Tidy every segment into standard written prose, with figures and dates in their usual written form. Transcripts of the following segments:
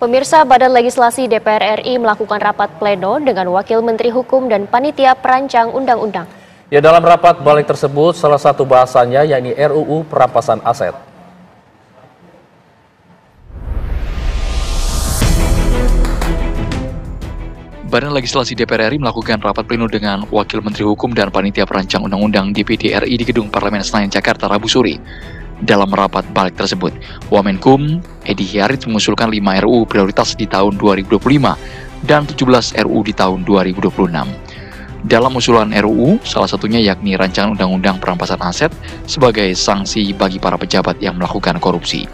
Pemirsa, Badan Legislasi DPR RI melakukan rapat pleno dengan Wakil Menteri Hukum dan Panitia Perancang Undang-Undang. Ya, dalam rapat balik tersebut, salah satu bahasannya yakni RUU Perampasan Aset. Badan Legislasi DPR RI melakukan rapat pleno dengan Wakil Menteri Hukum dan Panitia Perancang Undang-Undang DPD RI di Gedung Parlemen Senayan, Jakarta, Rabu sore. Dalam rapat balik tersebut, Wamenkum Edi Hiarit mengusulkan 5 RUU prioritas di tahun 2025 dan 17 RUU di tahun 2026. Dalam usulan RUU, salah satunya yakni rancangan Undang-Undang Perampasan Aset sebagai sanksi bagi para pejabat yang melakukan korupsi.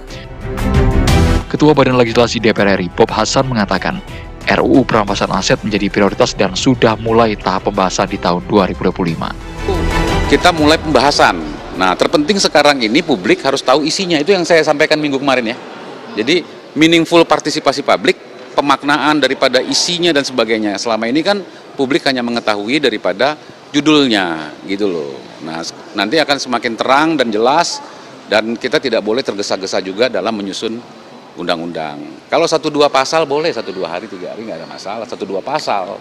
Ketua Badan Legislasi DPR RI, Bob Hasan, mengatakan RUU Perampasan Aset menjadi prioritas dan sudah mulai tahap pembahasan di tahun 2025. Kita mulai pembahasan. Nah, terpenting sekarang ini publik harus tahu isinya. Itu yang saya sampaikan minggu kemarin ya. Jadi, meaningful partisipasi publik, pemaknaan daripada isinya dan sebagainya. Selama ini kan publik hanya mengetahui daripada judulnya, gitu loh. Nah, nanti akan semakin terang dan jelas, dan kita tidak boleh tergesa-gesa juga dalam menyusun undang-undang. Kalau 1-2 pasal boleh, 1-2 hari, 3 hari nggak ada masalah, 1-2 pasal.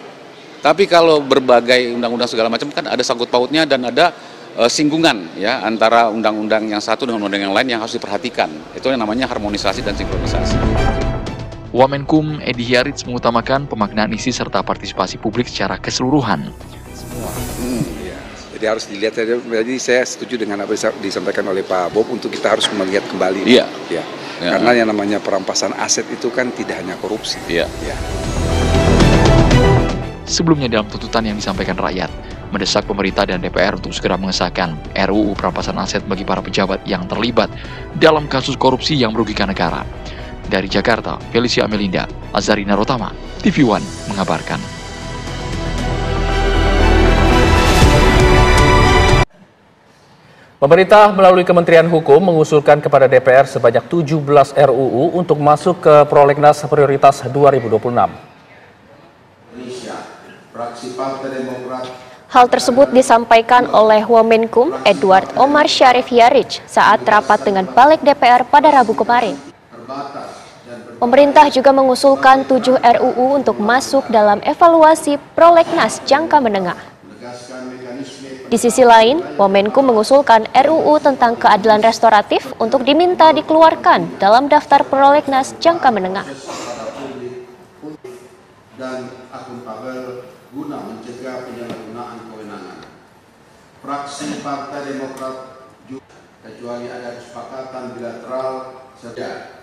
Tapi kalau berbagai undang-undang segala macam kan ada sangkut pautnya dan ada singgungan ya antara undang-undang yang satu dengan undang-undang yang lain yang harus diperhatikan. Itu yang namanya harmonisasi dan sinkronisasi. Wamenkum Edi Hiarit mengutamakan pemaknaan isi serta partisipasi publik secara keseluruhan. Semua. Ya. Jadi harus dilihat. Jadi saya setuju dengan apa yang disampaikan oleh Pak Bob untuk kita harus melihat kembali. Iya. Ya. Ya. Karena yang namanya perampasan aset itu kan tidak hanya korupsi. Iya. Ya. Sebelumnya dalam tuntutan yang disampaikan rakyat, mendesak pemerintah dan DPR untuk segera mengesahkan RUU Perampasan Aset bagi para pejabat yang terlibat dalam kasus korupsi yang merugikan negara. Dari Jakarta, Felicia Amelinda, Azarina Rotama, TV One mengabarkan. Pemerintah melalui Kementerian Hukum mengusulkan kepada DPR sebanyak 17 RUU untuk masuk ke prolegnas prioritas 2026. Hal tersebut disampaikan oleh Wamenkum Edward Omar Syarif Hiarij saat rapat dengan Balik DPR pada Rabu kemarin. Pemerintah juga mengusulkan 7 RUU untuk masuk dalam evaluasi prolegnas jangka menengah. Di sisi lain, Wamenkum mengusulkan RUU tentang keadilan restoratif untuk diminta dikeluarkan dalam daftar prolegnas jangka menengah. Dan akuntabel guna mencegah penyalahgunaan kewenangan. Fraksi Partai Demokrat juga, kecuali ada kesepakatan bilateral saja